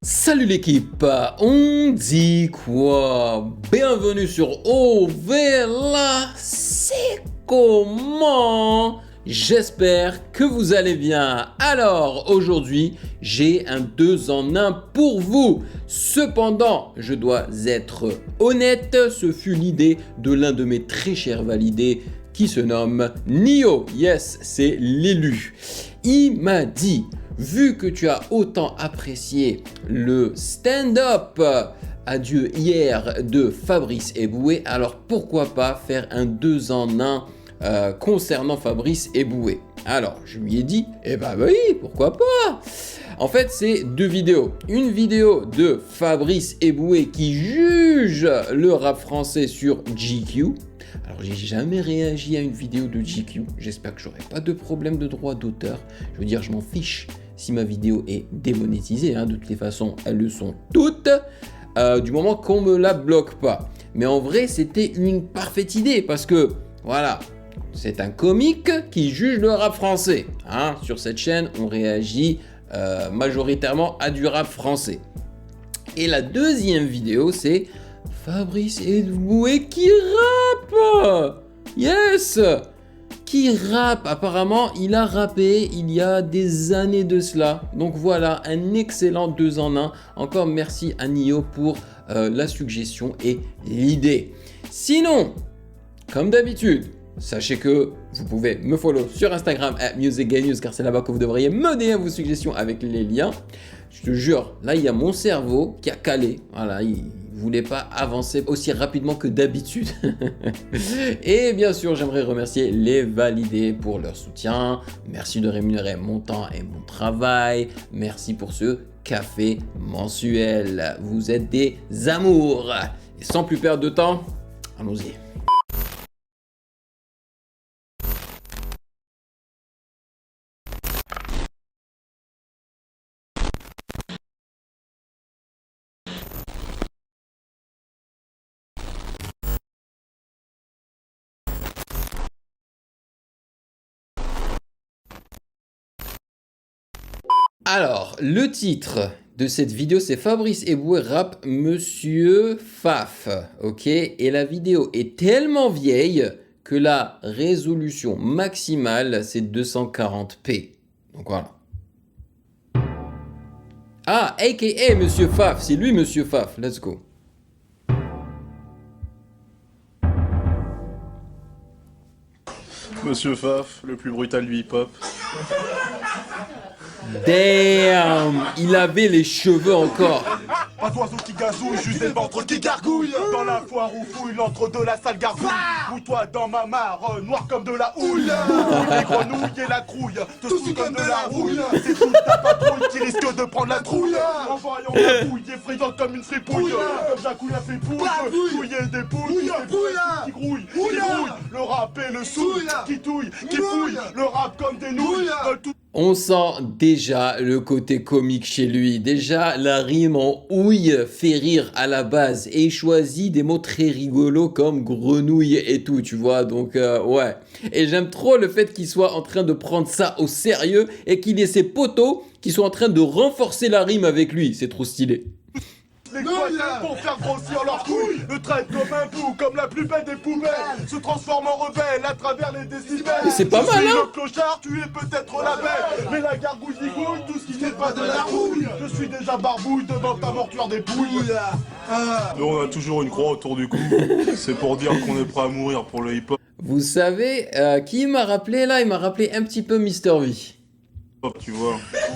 Salut l'équipe, on dit quoi? Bienvenue sur OVLA, c'est comment? J'espère que vous allez bien. Alors aujourd'hui, j'ai un 2 en 1 pour vous. Cependant, je dois être honnête, ce fut l'idée de l'un de mes très chers validés qui se nomme Nio. Yes, c'est l'élu. Il m'a dit: vu que tu as autant apprécié le stand-up Adieu hier de Fabrice Eboué, alors pourquoi pas faire un 2 en 1 concernant Fabrice Eboué. Alors je lui ai dit, eh ben oui, pourquoi pas. En fait, c'est deux vidéos. Une vidéo de Fabrice Eboué qui juge le rap français sur GQ. Alors j'ai jamais réagi à une vidéo de GQ. J'espère que j'aurai pas de problème de droit d'auteur. Je veux dire, je m'en fiche si ma vidéo est démonétisée. Hein. De toutes les façons, elles le sont toutes. Du moment qu'on me la bloque pas. Mais en vrai, c'était une parfaite idée parce que, voilà, c'est un comique qui juge le rap français. Hein. Sur cette chaîne, on réagit majoritairement à du rap français. Et la deuxième vidéo, c'est Fabrice Eboué qui rappe. Yes, qui rappe. Apparemment, il a rappé il y a des années de cela. Donc voilà, un excellent 2 en 1. Encore merci à Nio pour la suggestion et l'idée. Sinon, comme d'habitude, sachez que vous pouvez me follow sur Instagram @musicgaynews car c'est là-bas que vous devriez me donner vos suggestions avec les liens. Je te jure, là il y a mon cerveau qui a calé. Voilà, il voulait pas avancer aussi rapidement que d'habitude. Et bien sûr, j'aimerais remercier les validés pour leur soutien. Merci de rémunérer mon temps et mon travail. Merci pour ce café mensuel. Vous êtes des amours. Et sans plus perdre de temps, allons-y. Alors, le titre de cette vidéo, c'est Fabrice Eboué rap Monsieur Faf, ok? Et la vidéo est tellement vieille que la résolution maximale, c'est 240p. Donc voilà. Ah, aka Monsieur Faf, c'est lui Monsieur Faf, let's go. Monsieur Faf, le plus brutal du hip-hop. Damn, il avait les cheveux encore. Pas d'oiseau qui gazouille, juste des ventres qui gargouillent. Dans la foire où fouille l'entre de la sale gargouille. Mouille-toi dans ma mare, noir comme de la houille. Les grenouilles et la crouille, te saoule comme de la rouille. C'est toute ta patrouille qui risque de prendre la trouille. En voyant la bouille, effrayante comme une fripouille. Comme Jacouille a fait pouille, fouiller des pouilles. Qui grouille, le rap et le souille. Qui touille, qui fouille, le rap comme des nouilles. On sent déjà le côté comique chez lui. Déjà, la rime en ouille fait rire à la base. Et il choisit des mots très rigolos comme grenouille et tout, tu vois. Donc, ouais. Et j'aime trop le fait qu'il soit en train de prendre ça au sérieux et qu'il ait ses potos qui sont en train de renforcer la rime avec lui. C'est trop stylé. Les croyants pour faire grossir leurs couilles le traitent comme un bout, comme la plus belle des poubelles. Se transforme en rebelle à travers les décibels. Mais c'est pas mal, hein. Le clochard, tu es peut-être la belle. Mais la gargouille zigouille, tout ce qui n'est pas de la rouille. Je suis déjà barbouille devant ta mortuaire des pouilles. Nous on a toujours une croix autour du cou. C'est pour dire qu'on est prêt à mourir pour le hip-hop. Vous savez, qui m'a rappelé là? Il m'a rappelé un petit peu Mr V. Tu vois.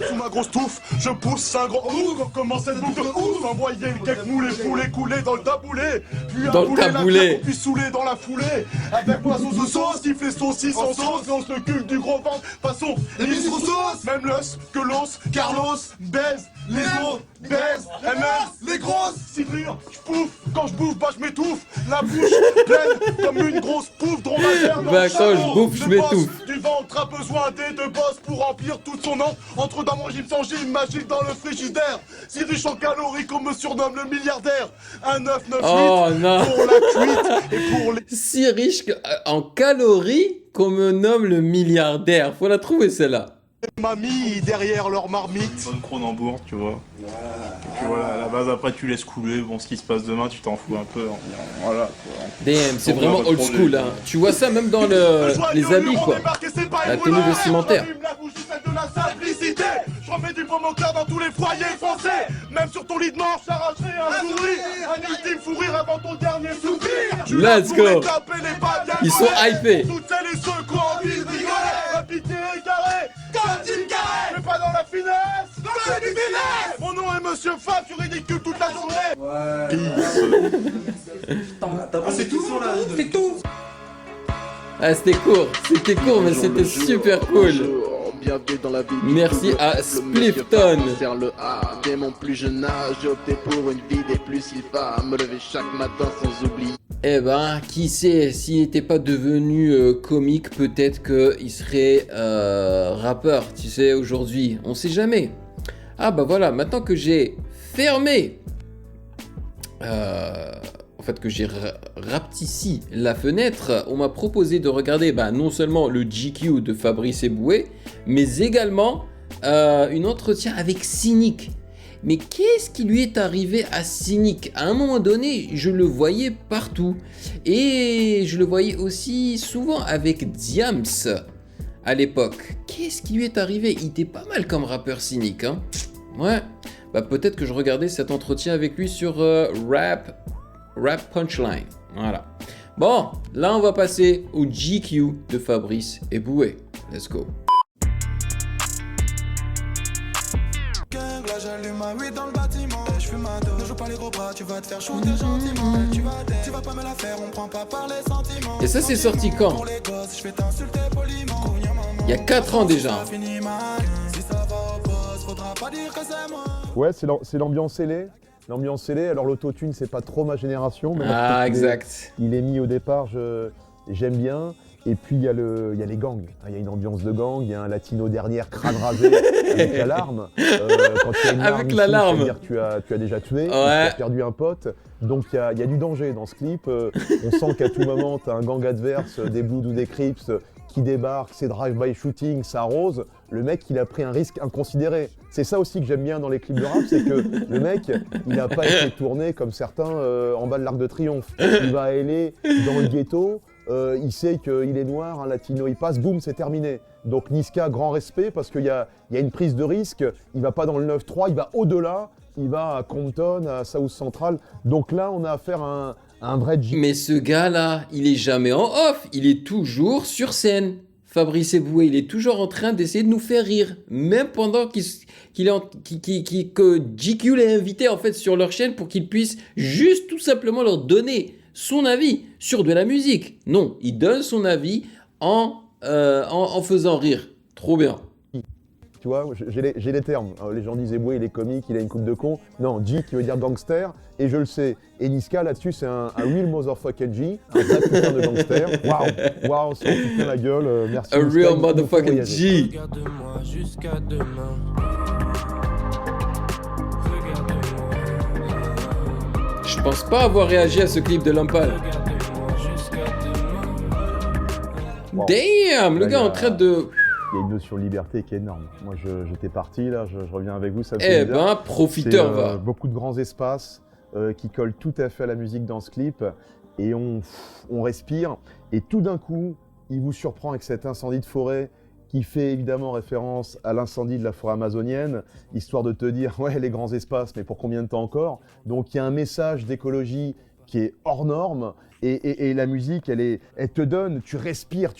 Sous ma grosse touffe, je pousse un gros ouf. Comment cette boucle de ouf. Envoyer le cake moulé, poulet coulé dans le taboulé. Puis dans le taboulé. Puis saoulé dans la foulée. Avec poisson sous sauce, siffler saucisse en sauce. Lance le cul du gros ventre, façon épice sauce. Même l'os que l'os, Carlos baise. Les os baise, MS, les grosses. Civrir, j'pouffe, quand j'bouffe, bah j'm'étouffe. La bouche pleine comme une grosse pouffe dromadaire. Bah quand je bouffe, je m'étouffe. Du ventre a besoin des deux bosses pour remplir toute son an. Entre dans mon gym sans gym, magique dans le frigidaire. Si riche en calories qu'on me surnomme le milliardaire. Un 998 oh, non. pour la cuite et pour les... Si riche en calories qu'on me nomme le milliardaire. Faut la trouver celle-là. Mamie derrière leur marmite. Une bonne Cronenbourg, tu vois. Et puis voilà, à la base, après, tu laisses couler. Bon, ce qui se passe demain, tu t'en fous un peu. Voilà, quoi. Damn, c'est Bon, vraiment bah, old pas de school, problème. hein. Tu vois ça même dans les habits, quoi. La tenue vestimentaire. De la simplicité, je remets du baume au cœur dans tous les foyers français. Même sur ton lit de mort, j'arracherai un sourire. Un ultime fou rire avant ton dernier soupir. Let's go. Ils sont hypés. Toutes celles et ceux qui ont envie de rigoler. La pitié est carrée, comme Jim Carrey. Mais pas dans la finesse, dans la finesse. Mon nom est Monsieur Fab, tu ridicules toute la journée. C'est tout, c'est tout. Ah, c'était court, mais c'était super cool. Bienvenue dans la vie. Merci à Splifton. Faire le A. Dès mon plus jeune âge, j'ai opté pour une vie des plus il va me lever chaque matin sans oublier. Eh ben, qui sait, s'il n'était pas devenu comique, peut-être qu'il serait rappeur, tu sais, aujourd'hui. On sait jamais. Ah bah voilà, maintenant que j'ai fermé, en fait que j'ai rapetissé la fenêtre, on m'a proposé de regarder non seulement le GQ de Fabrice Eboué, mais également un entretien avec Cynic. Mais qu'est-ce qui lui est arrivé à Cynic? À un moment donné, je le voyais partout. Et je le voyais aussi souvent avec Diams à l'époque. Qu'est-ce qui lui est arrivé? Il était pas mal comme rappeur Cynic, hein? Ouais. Bah peut-être que je regardais cet entretien avec lui sur Rap Punchline. Voilà. Bon, là on va passer au GQ de Fabrice Eboué. Let's go. J'allume ma weed dans le bâtiment, je fume ma dose. Ne joue pas les gros bras, tu vas te faire shooter gentiment. Tu vas pas me la faire, on prend pas par les sentiments. Et ça c'est sorti quand? Pour les gosses, je vais t'insulter poliment. Il y a 4 ans déjà. Si ça va au boss, faudra pas dire que c'est moi. Ouais, c'est l'ambiance scellée. L'ambiance scellée, alors l'autotune, c'est pas trop ma génération. Mais Ah, exact. Il est mis au départ, j'aime bien. Et puis il y a les gangs. Il y a une ambiance de gang, il y a un latino derrière, crâne rasé, avec l'alarme. Quand tu as une Avec ici, l'alarme. ça veut dire que tu as déjà tué, tu Ouais. as perdu un pote. Donc il y a du danger dans ce clip. On sent qu'à tout moment, tu as un gang adverse, des Bloods ou des Crips qui débarquent, c'est drive-by shooting, ça arrose. Le mec, il a pris un risque inconsidéré. C'est ça aussi que j'aime bien dans les clips de rap, c'est que le mec, il n'a pas été tourné comme certains en bas de l'Arc de Triomphe. Il va aller dans le ghetto. Il sait qu'il est noir, un latino, il passe, boum, c'est terminé. Donc Niska, grand respect, parce qu'il y a une prise de risque, il va pas dans le 9-3, il va au-delà, il va à Compton, à South Central. Donc là, on a affaire à un vrai G. Mais ce gars-là, il est jamais en off, il est toujours sur scène. Fabrice Eboué, il est toujours en train d'essayer de nous faire rire, même pendant que GQ l'a invité en fait sur leur chaîne pour qu'il puisse juste tout simplement leur donner son avis sur de la musique. Non, il donne son avis en faisant rire. Trop bien. Tu vois, j'ai les termes. Les gens disent Eboué, il est comique, il a une coupe de con. Non, G qui veut dire gangster, et je le sais. Et Niska, là-dessus, c'est un real motherfucking G, un vrai putain de gangster. Waouh, ça en fout plein la gueule. Merci. A Niska, real il faut motherfucking voyager. G. Regarde-moi jusqu'à demain. Je pense pas avoir réagi à ce clip de Lampal. Wow. Damn, le Là, gars il y a- en train de... Il y a une notion de liberté qui est énorme. Moi, j'étais parti, là, je reviens avec vous, ça me Eh fait bizarre. ben, profiteur C'est, va. beaucoup de grands espaces qui collent tout à fait à la musique dans ce clip. Et on respire. Et tout d'un coup, il vous surprend avec cet incendie de forêt qui fait évidemment référence à l'incendie de la forêt amazonienne, histoire de te dire, ouais, les grands espaces, mais pour combien de temps encore? Donc il y a un message d'écologie qui est hors norme. Et la musique, elle te donne, tu respires,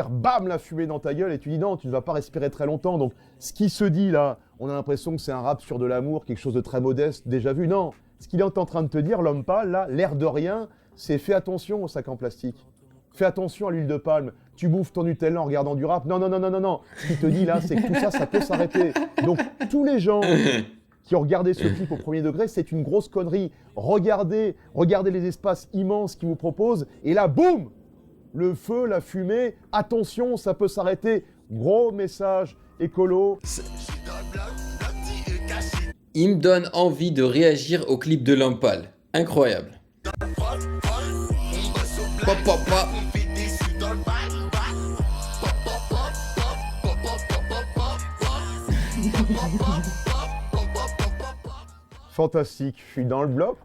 bam, la fumée dans ta gueule, et tu dis non, tu ne vas pas respirer très longtemps. Donc, ce qui se dit là, on a l'impression que c'est un rap sur de l'amour, quelque chose de très modeste, déjà vu. Non, ce qu'il est en train de te dire, l'homme pâle, là, l'air de rien, c'est fais attention au sac en plastique. Fais attention à l'huile de palme. Tu bouffes ton Nutella en regardant du rap. Non. Ce qu'il te dit là, c'est que tout ça, ça peut s'arrêter. Donc, tous les gens qui ont regardé ce clip au premier degré, c'est une grosse connerie. Regardez les espaces immenses qu'ils vous proposent, et là, boum, le feu, la fumée, attention, ça peut s'arrêter. Gros message écolo. Il me donne envie de réagir au clip de Lampal. Incroyable. Pop, pop, pop. Fantastique, je suis dans le bloc,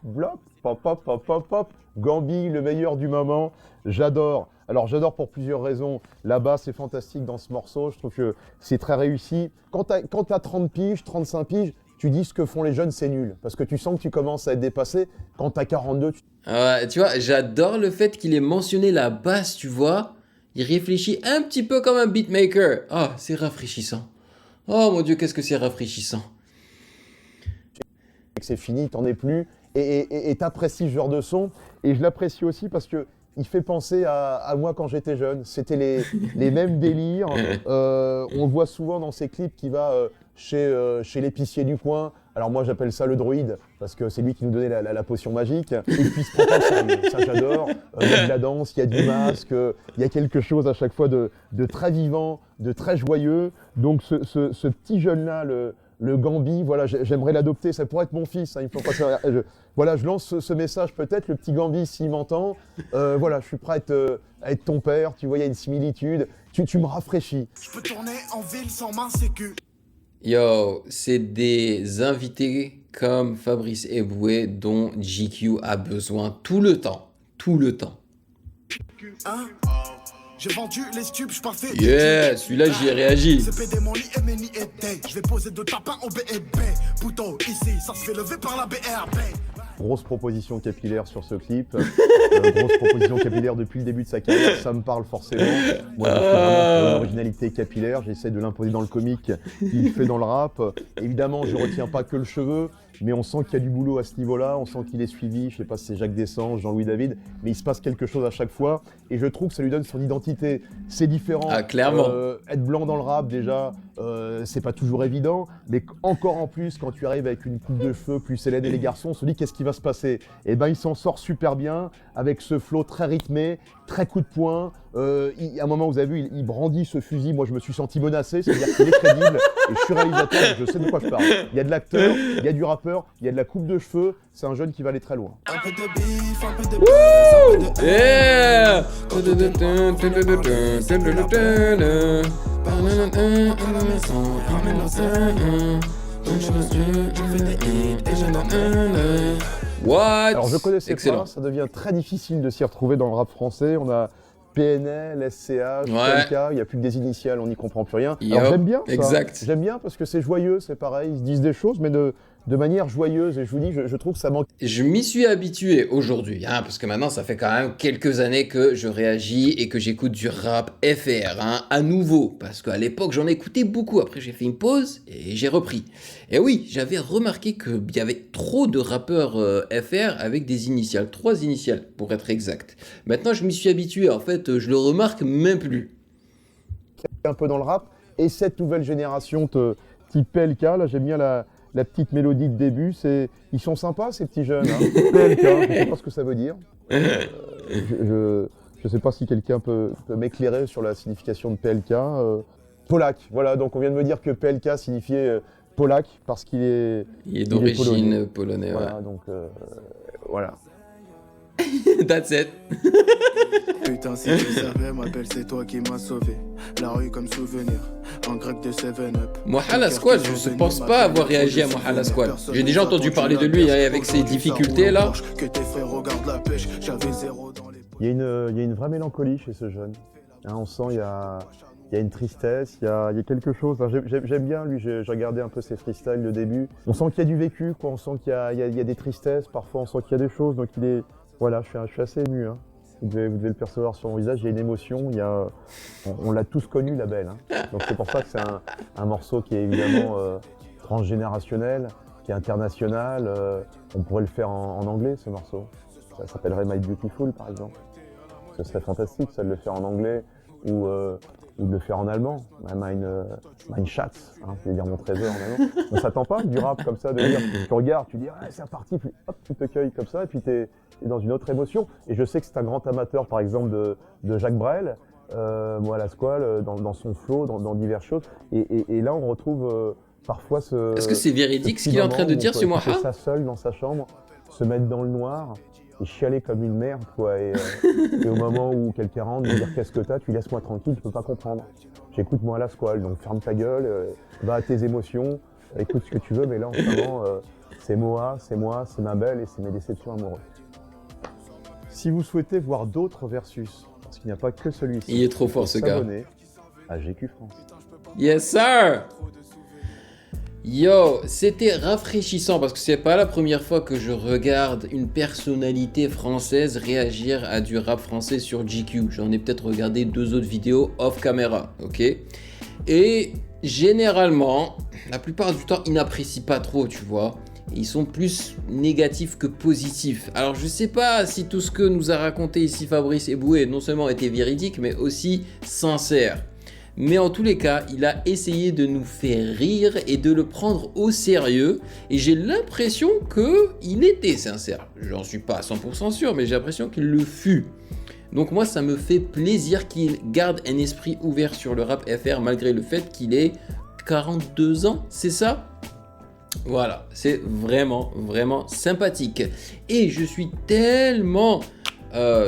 pop, pop, pop, pop, pop. Gambi, le meilleur du moment, j'adore. Alors j'adore pour plusieurs raisons. La basse est fantastique dans ce morceau, je trouve que c'est très réussi. Quand t'as 30 piges, 35 piges, tu dis ce que font les jeunes, c'est nul. Parce que tu sens que tu commences à être dépassé. Quand t'as 42, Ouais, tu vois, j'adore le fait qu'il ait mentionné la basse, tu vois. Il réfléchit un petit peu comme un beatmaker. Ah, c'est rafraîchissant. Oh mon Dieu, qu'est-ce que c'est rafraîchissant. que c'est fini, t'en es plus. Et t'apprécies ce genre de son. Et je l'apprécie aussi parce que il fait penser à moi quand j'étais jeune. C'était les mêmes délires. On le voit souvent dans ses clips qui va chez l'épicier du coin. Alors moi j'appelle ça le druide parce que c'est lui qui nous donnait la potion magique. Et puis il se prend pas au sérieux. Ça j'adore. Il y a de la danse, il y a du masque, il y a quelque chose à chaque fois de très vivant, de très joyeux. Donc ce petit jeune-là, le Gambi, voilà, j'aimerais l'adopter, ça pourrait être mon fils. Hein, il faut pas voilà, je lance ce message peut-être, le petit Gambi s'il m'entend. Voilà, je suis prêt à être ton père, tu vois, il y a une similitude. Tu me rafraîchis. Je peux tourner en ville sans ma sécu. Yo, c'est des invités comme Fabrice Eboué dont GQ a besoin tout le temps. Tout le temps. Hein? J'ai vendu les stupes, je parfait. Yeah, celui-là j'y ai réagi. CPD, mon lit et Méni et Day. Je vais poser deux tapins au BEB. Pouto, ici, ça se fait lever par la BRB. Grosse proposition capillaire sur ce clip. Grosse proposition capillaire depuis le début de sa carrière, ça me parle forcément. Moi, je suis vraiment pour l'originalité capillaire, j'essaie de l'imposer dans le comique, il fait dans le rap. Évidemment, je retiens pas que le cheveu, mais on sent qu'il y a du boulot à ce niveau-là, on sent qu'il est suivi, je sais pas si c'est Jacques Descens, Jean-Louis David, mais il se passe quelque chose à chaque fois, et je trouve que ça lui donne son identité. C'est différent. Ah, clairement. Être blanc dans le rap, déjà, c'est pas toujours évident, mais encore en plus, quand tu arrives avec une coupe de cheveux plus Hélène et les garçons, on se dit qu'est-ce qui va se passer? Et ben il s'en sort super bien, avec ce flow très rythmé, très coup de poing. À un moment, vous avez vu, il brandit ce fusil, moi je me suis senti menacé, c'est-à-dire qu'il est crédible, et je suis réalisateur, donc je sais de quoi je parle. Il y a de l'acteur, il y a du rappeur, il y a de la coupe de cheveux, c'est un jeune qui va aller très loin. Un peu de bif, un peu de buzz, un peu de Yeah. What? Alors je connaissais Excellent. pas, ça devient très difficile de s'y retrouver dans le rap français. On a PNL, SCH, Ouais. PLK, il n'y a plus que des initiales, on n'y comprend plus rien. Yo, Alors j'aime bien ça. exact. J'aime bien parce que c'est joyeux, c'est pareil, ils se disent des choses, mais de manière joyeuse. Et je vous dis, je trouve que ça manque. Je m'y suis habitué aujourd'hui, hein, parce que maintenant ça fait quand même quelques années que je réagis et que j'écoute du rap FR, hein, à nouveau, parce qu'à l'époque j'en écoutais beaucoup, après j'ai fait une pause et j'ai repris. Et oui, j'avais remarqué qu'il y avait trop de rappeurs FR avec des initiales, 3 initiales pour être exact. Maintenant je m'y suis habitué, en fait je le remarque même plus. Un peu dans le rap. Et cette nouvelle génération type PLK, là j'aime bien la petite mélodie de début, ils sont sympas ces petits jeunes. Hein. PLK, je ne sais pas ce que ça veut dire. Je ne sais pas si quelqu'un peut m'éclairer sur la signification de PLK. Polak, voilà, donc on vient de me dire que PLK signifiait Polak parce qu'il est... Il est d'origine polonais, Voilà, donc voilà. ouais. That's it. Putain, si tu savais, ma belle, c'est toi qui m'as sauvé. La rue comme souvenir, en grec de 7-Up. Mohala Squad, je ne pense pas avoir réagi à Mohala Squad. J'ai déjà entendu parler de lui, hein, avec ses difficultés là. Que tes frères regardent la pêche, j'avais zéro dans les... Il y a une vraie mélancolie chez ce jeune. Hein, on sent il y a une tristesse, il y a quelque chose. Enfin, j'aime bien lui, j'ai regardé un peu ses freestyles de début. On sent qu'il y a du vécu, quoi. On sent qu'il y a des tristesses, parfois on sent qu'il y a des choses. Donc il est... Voilà, je suis assez ému. Hein. Vous devez le percevoir sur mon visage, il y a une émotion, on l'a tous connu, la belle. Hein. Donc c'est pour ça que c'est un morceau qui est évidemment transgénérationnel, qui est international. On pourrait le faire en anglais, ce morceau. Ça s'appellerait My Beautiful, par exemple. Ce serait fantastique, ça, de le faire en anglais ou de le faire en allemand. Mein Schatz, hein, je veux dire mon trésor en allemand. On s'attend pas du rap comme ça, de dire, tu regardes, tu dis ah, c'est parti, puis hop, tu te cueilles comme ça, et puis t'es dans une autre émotion. Et je sais que c'est un grand amateur, par exemple, de Jacques Brel, moi la Squale, dans son flow, dans diverses choses. Et là, on retrouve parfois ce... Est-ce que c'est véridique ce qu'il est en train de dire sur Moha? Ça seul dans sa chambre, se mettre dans le noir et chialer comme une merde, quoi. Et au moment où quelqu'un rentre, me dire qu'est-ce que t'as, tu laisses-moi tranquille, tu peux pas comprendre. J'écoute moi la Squale, donc ferme ta gueule, va à tes émotions, Écoute ce que tu veux, mais là en ce moment, c'est Moa, c'est moi, c'est ma belle et c'est mes déceptions amoureuses. Si vous souhaitez voir d'autres versus, parce qu'il n'y a pas que celui-ci, Il est trop fort ce gars. s'abonner à GQ France. Yes sir. Yo, c'était rafraîchissant parce que c'est pas la première fois que je regarde une personnalité française réagir à du rap français sur GQ. J'en ai peut-être regardé 2 autres vidéos off caméra, ok? Et généralement, la plupart du temps, ils n'apprécient pas trop, tu vois. Ils sont plus négatifs que positifs. Alors je sais pas si tout ce que nous a raconté ici Fabrice Eboué non seulement était véridique, mais aussi sincère. Mais en tous les cas, il a essayé de nous faire rire et de le prendre au sérieux. Et j'ai l'impression qu'il était sincère. J'en suis pas à 100% sûr, mais j'ai l'impression qu'il le fut. Donc moi, ça me fait plaisir qu'il garde un esprit ouvert sur le rap FR malgré le fait qu'il ait 42 ans, c'est ça ? Voilà, c'est vraiment, vraiment sympathique. Et je suis tellement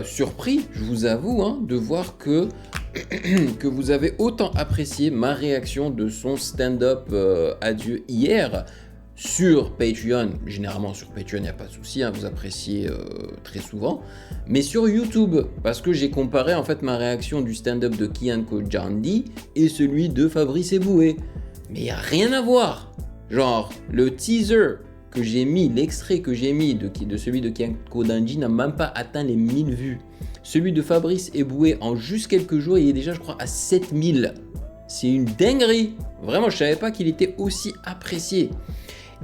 surpris, je vous avoue, hein, de voir que vous avez autant apprécié ma réaction de son stand-up adieu hier sur Patreon. Généralement sur Patreon, il n'y a pas de souci, hein, vous appréciez très souvent. Mais sur YouTube, parce que j'ai comparé en fait ma réaction du stand-up de Kian Kojandi et celui de Fabrice Eboué. Mais il n'y a rien à voir. Genre, le teaser que j'ai mis, l'extrait que j'ai mis de celui de Kian Kojandi n'a même pas atteint les 1000 vues. Celui de Fabrice Eboué, en juste quelques jours, il est déjà, je crois, à 7000. C'est une dinguerie. Vraiment, je savais pas qu'il était aussi apprécié.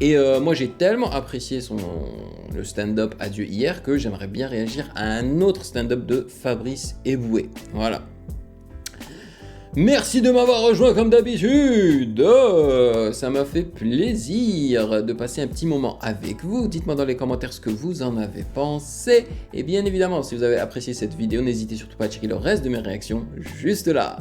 Et moi, j'ai tellement apprécié le stand-up adieu hier que j'aimerais bien réagir à un autre stand-up de Fabrice Eboué. Voilà. Merci de m'avoir rejoint comme d'habitude. Ça m'a fait plaisir de passer un petit moment avec vous. Dites-moi dans les commentaires ce que vous en avez pensé. Et bien évidemment, si vous avez apprécié cette vidéo, n'hésitez surtout pas à checker le reste de mes réactions juste là.